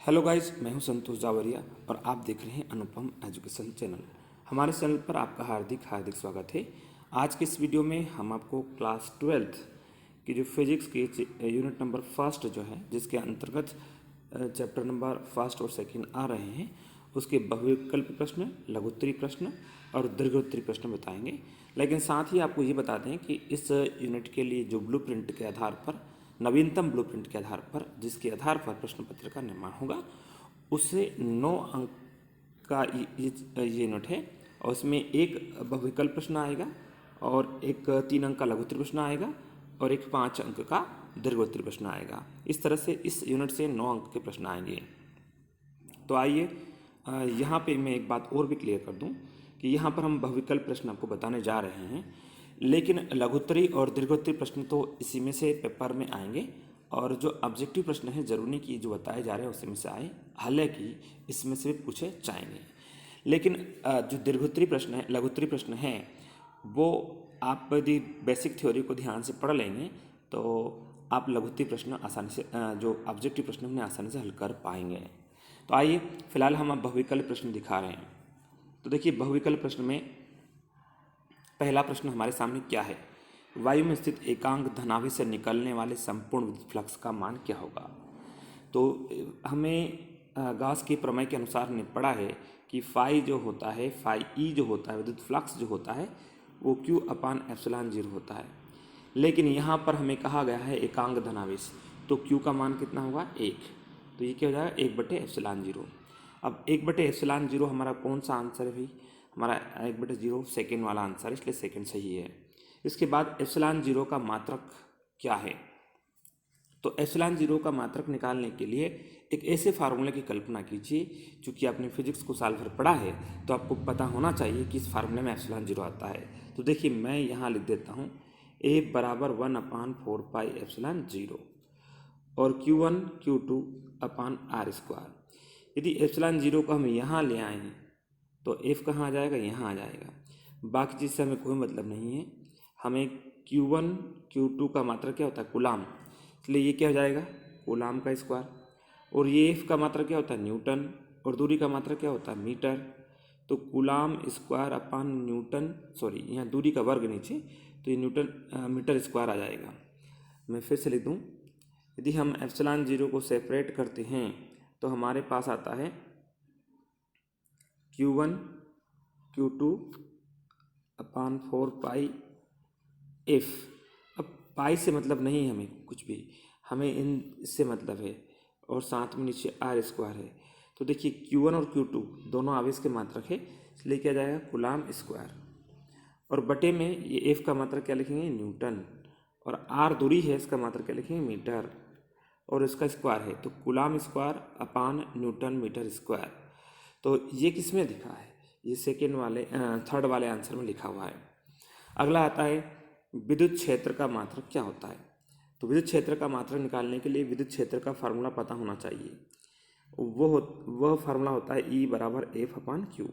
Hello guys, मैं हूं संतोष जावरिया और आप देख रहे हैं अनुपम एजुकेशन चैनल। हमारे चैनल पर आपका हार्दिक हार्दिक स्वागत है। आज के इस वीडियो में हम आपको क्लास 12th की जो फिजिक्स की यूनिट नंबर फर्स्ट जो है, जिसके अंतर्गत चैप्टर नंबर फर्स्ट और सेकंड आ रहे हैं, उसके बहुविकल्प प्रश्न, लघुत्तरी प्रश्न और दीर्घोत्तरी प्रश्न बताएंगे। लेकिन साथ ही आपको ये बता दें कि इस यूनिट के लिए जो ब्लूप्रिंट के आधार पर, नवीनतम ब्लूप्रिंट के आधार पर, जिसके आधार पर प्रश्न पत्र का निर्माण होगा, उससे 9 अंक का ये यूनिट है और उसमें एक बहुविकल्प प्रश्न आएगा और एक 3 अंक का लघुत्तरी प्रश्न आएगा और एक 5 अंक का दीर्घोत्तरी प्रश्न आएगा। इस तरह से इस यूनिट से 9 अंक के प्रश्न आएंगे। तो आइए यहाँ पे मैं एक बात और भी क्लियर कर दूँ कि यहाँ पर हम बहुविकल्प प्रश्न आपको बताने जा रहे हैं, लेकिन लघुत्तरी और दीर्घोत्तरी प्रश्न तो इसी में से पेपर में आएंगे और जो ऑब्जेक्टिव प्रश्न है जरूरी नहीं कि जो बताए जा रहे हैं उसी में से आए, हालांकि इसमें से भी पूछे जाएंगे। लेकिन जो दीर्घोत्तरी प्रश्न है, लघुत्तरी प्रश्न है, वो आप यदि बेसिक थ्योरी को ध्यान से पढ़ लेंगे तो आप लघुत्तरी प्रश्न आसानी से, जो ऑब्जेक्टिव प्रश्न उन्हें आसानी से हल कर पाएंगे। तो आइए फिलहाल हम अब बहुविकल्प प्रश्न दिखा रहे हैं। तो देखिए, बहुविकल्प प्रश्न में पहला प्रश्न हमारे सामने क्या है? वायु में स्थित एकांक धनावेश से निकलने वाले संपूर्ण विद्युत फ्लक्स का मान क्या होगा? तो हमें गॉस के प्रमेय के अनुसार ने पढ़ा है कि फाई जो होता है, फाई ई जो होता है, विद्युत फ्लक्स जो होता है, वो क्यू अपान एप्सिलॉन जीरो होता है। लेकिन यहाँ पर हमें कहा गया है एकांक धनावेश, तो क्यू का मान कितना होगा? 1। तो ये क्या हो जाएगा? 1/एप्सिलॉन जीरो। अब 1/एप्सिलॉन जीरो हमारा कौन सा आंसर है भाई? हमारा 1/0 सेकेंड वाला आंसर है, इसलिए सेकेंड सही है। इसके बाद एप्सिलॉन जीरो का मात्रक क्या है? तो एप्सिलॉन जीरो का मात्रक निकालने के लिए एक ऐसे फार्मूले की कल्पना कीजिए, चूँकि आपने फिजिक्स को साल भर पढ़ा है तो आपको पता होना चाहिए कि इस फार्मूले में एप्सिलॉन जीरो आता है। तो देखिए, मैं यहाँ लिख देता हूँ A बराबर 1/4 एप्सिलॉन जीरो और Q1 Q2 upon R square. यदि एप्सिलॉन जीरो को हम यहाँ ले आए तो F कहाँ आ जाएगा? यहाँ आ जाएगा। बाकी चीज़ से हमें कोई मतलब नहीं है। हमें Q1 Q2 का मात्रक क्या होता है? कूलाम। इसलिए ये क्या हो जाएगा? कूलाम का स्क्वायर। और ये F का मात्रक क्या होता है? न्यूटन। और दूरी का मात्रक क्या होता है? मीटर। तो coulomb square upon Newton, sorry यहाँ दूरी का वर्ग नीचे, तो ये न्यूटन मीटर स्क्वायर आ जाएगा। मैं फिर से लिख दूँ, यदि हम एप्सिलॉन जीरो को सेपरेट करते हैं तो हमारे पास आता है Q1 Q2 अपान 4 F। अब पाई से मतलब नहीं है हमें कुछ भी, हमें इन इससे मतलब है, और साथ में नीचे आर स्क्वायर है। तो देखिए, Q1 और Q2 दोनों आवेश के मात्रक है, इसलिए क्या जाएगा? Coulomb square. और बटे में ये F का मात्रक क्या लिखेंगे? न्यूटन। और आर दूरी है, इसका मात्रक क्या लिखेंगे? मीटर। और इसका स्क्वायर है, तो coulomb square upon newton metre square. तो ये किस में लिखा है? ये सेकेंड वाले, थर्ड वाले आंसर में लिखा हुआ है। अगला आता है विद्युत क्षेत्र का मात्रक क्या होता है? तो विद्युत क्षेत्र का मात्रक निकालने के लिए विद्युत क्षेत्र का फार्मूला पता होना चाहिए। वह फार्मूला होता है E बराबर F/Q।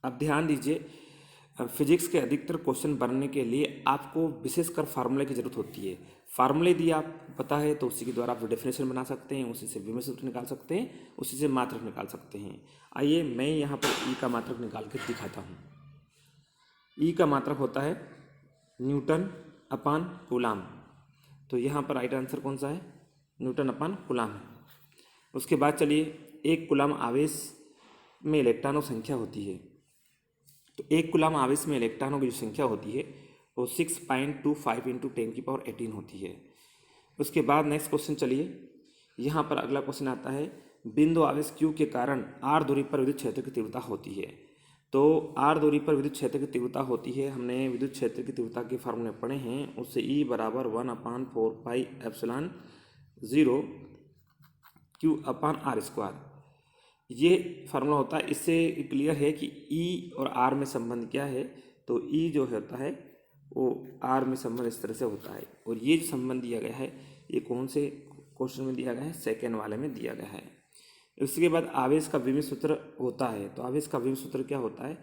अब ध्यान दीजिए, फिजिक्स के अधिकतर क्वेश्चन बनने के लिए आपको विशेषकर फार्मूले की जरूरत होती है। फार्मूले यदि आप पता है तो उसी के द्वारा आप डेफिनेशन बना सकते हैं, उसी से विमेय सूत्र निकाल सकते हैं, उसी से मात्रक निकाल सकते हैं। आइए मैं यहाँ पर E का मात्रक निकाल कर दिखाता हूँ। E का मात्रक होता है न्यूटन अपान कूलाम। तो यहाँ पर राइट आंसर कौन सा है? न्यूटन अपान कूलाम है। उसके बाद चलिए, एक कूलाम आवेश में इलेक्ट्रॉनों की संख्या होती है। तो एक कूलाम आवेश में इलेक्ट्रॉनों की जो संख्या होती है वो 6.25 × 10⁻18 होती है। उसके बाद नेक्स्ट क्वेश्चन चलिए, यहाँ पर अगला क्वेश्चन आता है, बिंदु आवेश Q के कारण R दूरी पर विद्युत क्षेत्र की तीव्रता होती है। तो R दूरी पर विद्युत क्षेत्र की तीव्रता होती है, हमने विद्युत क्षेत्र की तीव्रता के फार्मूले पढ़े हैं, उससे E बराबर 1/4 epsilon zero Q upon R square, ये फार्मूला होता है। इससे क्लियर है कि E और R में संबंध क्या है। तो E जो होता है वो R में संबंध इस तरह से होता है। और ये जो संबंध दिया गया है ये कौन से क्वेश्चन में दिया गया है? सेकेंड वाले में दिया गया है। उसके बाद आवेश का विमेय सूत्र होता है। तो आवेश का विमेय सूत्र क्या होता है?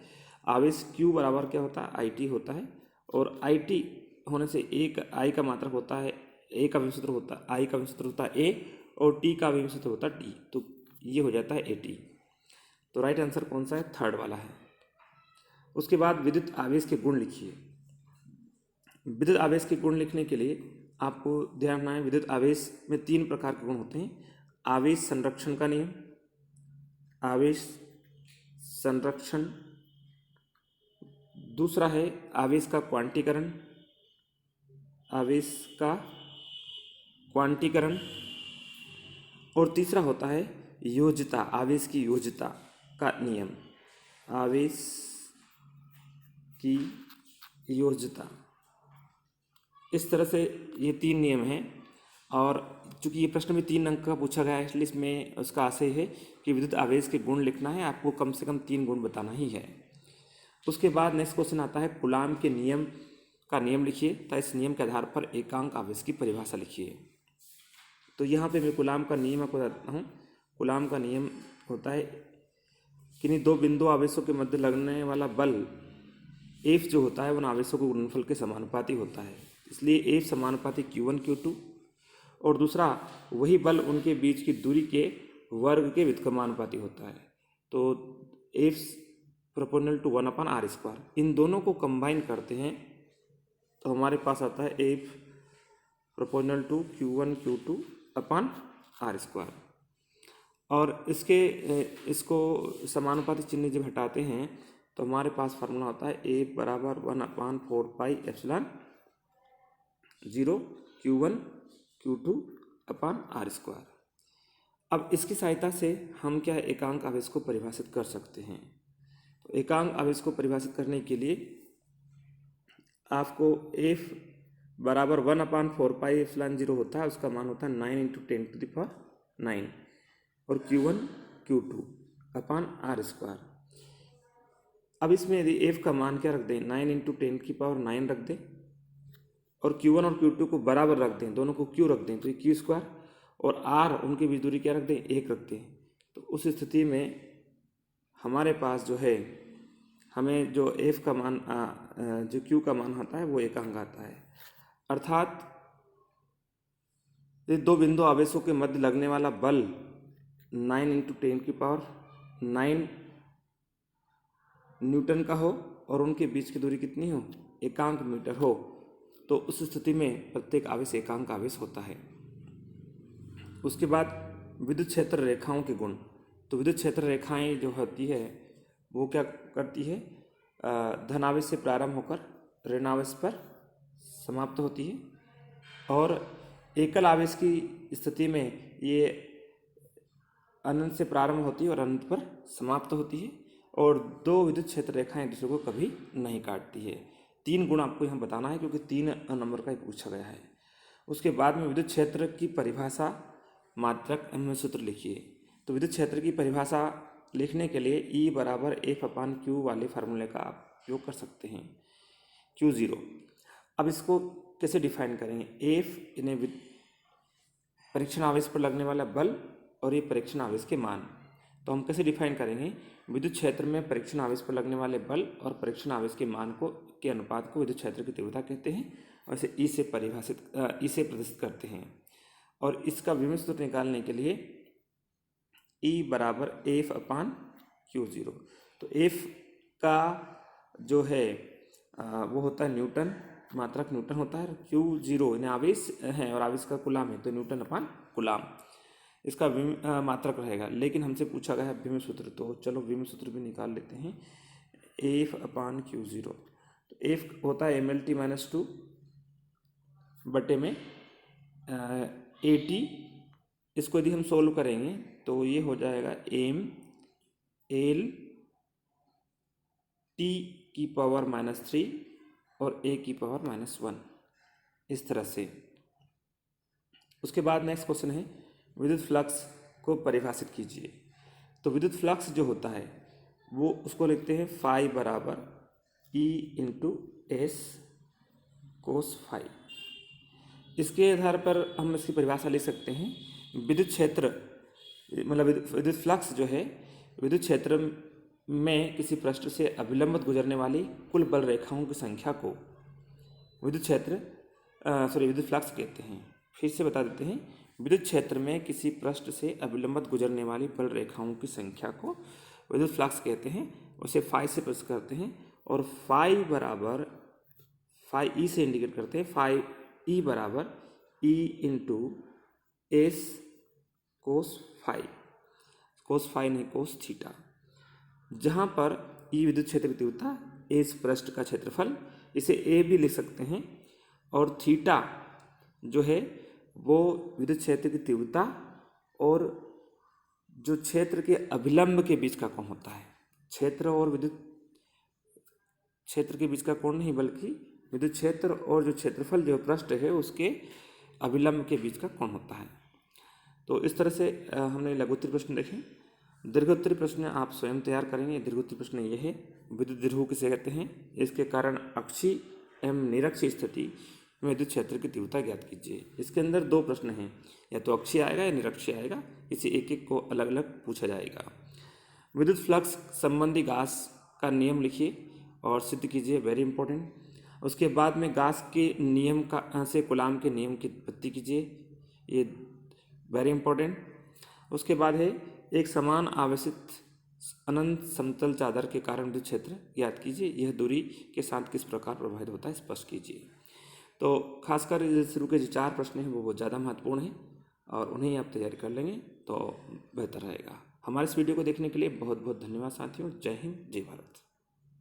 आवेश Q बराबर क्या होता है? IT होता है। और IT होने से एक I का मात्रक होता है, A का विमेय सूत्र होता है, I का विमेय सूत्र होता है A, और टी का विभव सूत्र होता है टी, तो ये हो जाता है AT। तो राइट आंसर कौन सा है? थर्ड वाला है। उसके बाद विद्युत आवेश के गुण लिखिए। विद्युत आवेश के गुण लिखने के लिए आपको ध्यान रखना है, विद्युत आवेश में 3 प्रकार के गुण होते हैं। आवेश संरक्षण का नियम, आवेश संरक्षण, दूसरा है आवेश का क्वांटीकरण, आवेश का क्वांटीकरण, और तीसरा होता है योज्यता, आवेश की योज्यता का नियम, आवेश की योज्यता। इस तरह से ये 3 नियम हैं, और चूंकि ये प्रश्न में 3 अंक का पूछा गया है, इसलिए इसमें उसका आशय है कि विद्युत आवेश के गुण लिखना है, आपको कम से कम 3 गुण बताना ही है। उसके बाद नेक्स्ट क्वेश्चन आता है कूलाम के नियम का नियम लिखिए तथा इस नियम के आधार पर एकांक आवेश की परिभाषा लिखिए। तो यहाँ पे मैं कूलाम का नियम आपको बताता हूँ। कूलाम का नियम होता है किन्हीं 2 बिंदु आवेशों के मध्य लगने वाला बल F जो होता है उन आवेशों के गुणनफल के समानुपाती होता है, इसलिए F समानुपाती Q1 Q2, और दूसरा वही बल उनके बीच की दूरी के वर्ग के व्युत्क्रमानुपाती होता है, तो F प्रोपोर्शनल टू 1/r²। इन दोनों को कंबाइन करते हैं तो हमारे पास आता है F proportional to Q1 Q2/r²। और इसको समानुपाती चिन्ह जब हटाते हैं तो हमारे पास फार्मूला होता है F बराबर 1/4πε0 Q1 Q2/r²। अब इसकी सहायता से हम क्या एकांक आवेश को परिभाषित कर सकते हैं। तो एकांक आवेश को परिभाषित करने के लिए आपको F बराबर 1/4πε0 होता है, उसका मान होता है 9 × 10⁹ और Q1 Q2/r²। अब इसमें यदि F का मान क्या रख दें, 9 × 10⁹ रख दें, और Q1 और Q2 को बराबर रख दें, दोनों को Q रख दें तो ये Q², और R उनके बीच दूरी क्या रख दें, 1 रख दें। तो उस स्थिति में हमारे पास जो है हमें जो F का मान जो Q का मान होता है वो एकांक आता है। अर्थात ये 2 बिंदु आवेशों के मध्य लगने वाला बल 9 × 10⁹ न्यूटन का हो और उनके बीच की दूरी कितनी हो, एकांक मीटर हो, तो उस स्थिति में प्रत्येक आवेश एकांक आवेश होता है। उसके बाद विद्युत क्षेत्र रेखाओं के गुण। तो विद्युत क्षेत्र रेखाएं जो होती है वो क्या करती है, धन आवेश से प्रारंभ होकर ऋण आवेश पर समाप्त होती है, और एकल आवेश की स्थिति में ये अनंत से प्रारंभ होती है और अनंत पर समाप्त होती है, और 2 विद्युत क्षेत्र रेखाएं एक दूसरे को कभी नहीं काटती है। 3 गुण आपको यहाँ बताना है क्योंकि 3 नंबर का पूछा गया है। उसके बाद में विद्युत क्षेत्र की परिभाषा मात्रक एम सूत्र लिखिए। तो विद्युत क्षेत्र की परिभाषा लिखने के लिए E बराबर F/Q वाले फार्मूले का आप उपयोग कर सकते हैं, Q0। अब इसको कैसे डिफाइन करेंगे, F इन्हें परीक्षण आवेश पर लगने वाला बल और ये परीक्षण आवेश के मान। तो हम कैसे डिफाइन करेंगे, विद्युत क्षेत्र में परीक्षण आवेश पर लगने वाले बल और परीक्षण आवेश के मान के अनुपात को विद्युत क्षेत्र की तीव्रता कहते हैं, और इसे E से प्रदर्शित करते हैं। और इसका विभव सूत्र निकालने के लिए E बराबर F/Q0। तो F का जो है वो होता है न्यूटन, मात्रक न्यूटन होता है। Q0 इन्हें आवेश है और आवेश का कूलाम है, तो N/कूलाम इसका मात्रक रहेगा। लेकिन हमसे पूछा गया है विभव सूत्र, तो चलो विभव सूत्र भी निकाल लेते हैं। F/Q0, तो F होता है mLT-2 बटे में AT। इसको यदि हम सोल्व करेंगे तो ये हो जाएगा mLT⁻³ और A⁻⁻1, इस तरह से। उसके बाद नेक्स्ट क्वेश्चन है विद्युत फ्लक्स को परिभाषित कीजिए। तो विद्युत फ्लक्स जो होता है वो उसको लिखते हैं फाई बराबर E/S cos फाई। इसके आधार पर हम इसकी परिभाषा लिख सकते हैं, विद्युत क्षेत्र मतलब विद्युत फ्लक्स जो है विद्युत क्षेत्र में किसी पृष्ठ से अभिलंबित गुजरने वाली कुल बल रेखाओं की संख्या को विद्युत फ्लक्स कहते हैं। फिर से बता देते हैं, विद्युत क्षेत्र में किसी पृष्ठ से अविलंबित गुजरने वाली बल रेखाओं की संख्या को विद्युत फ्लक्स कहते हैं। उसे फाई से प्रस्तुत करते हैं और फाई बराबर फाई ई से इंडिकेट करते हैं। फाई ई बराबर E into S cos phi नहीं कोस थीटा, जहाँ पर ई विद्युत क्षेत्र की तीव्रता, एस पृष्ठ का क्षेत्रफल, इसे ए भी लिख सकते हैं, और थीटा जो है वो विद्युत क्षेत्र की तीव्रता और जो क्षेत्र के अभिलंब के बीच का कोण होता है। क्षेत्र और विद्युत क्षेत्र के बीच का कोण नहीं, बल्कि विद्युत क्षेत्र और जो क्षेत्रफल जो पृष्ठ है उसके अभिलंब के बीच का कोण होता है। तो इस तरह से हमने लघुत्तरीय प्रश्न देखे। दीर्घोत्तरीय प्रश्न आप स्वयं तैयार करेंगे। दीर्घोत्तरीय प्रश्न यह है, विद्युत द्विध्रुव किसे कहते हैं, इसके कारण अक्षीय एवं निरक्षीय स्थिति में विद्युत क्षेत्र की तीव्रता ज्ञात कीजिए। इसके अंदर दो प्रश्न हैं, या तो अक्षीय आएगा या निरक्षीय आएगा, इसे एक एक को अलग अलग पूछा जाएगा। विद्युत फ्लक्स संबंधी गास का नियम लिखिए और सिद्ध कीजिए, वेरी इंपॉर्टेंट। उसके बाद में गास के नियम का से कूलाम के नियम की उत्पत्ति कीजिए, ये वेरी इंपॉर्टेंट। उसके बाद है एक समान आवेशित अनंत समतल चादर के कारण विद्युत क्षेत्र ज्ञात कीजिए, यह दूरी के साथ किस प्रकार प्रभावित होता है स्पष्ट कीजिए। तो खासकर शुरू के जो 4 प्रश्न हैं वो बहुत ज़्यादा महत्वपूर्ण हैं और उन्हें आप तैयारी कर लेंगे तो बेहतर रहेगा। हमारे इस वीडियो को देखने के लिए बहुत बहुत धन्यवाद साथियों। जय हिंद, जय भारत।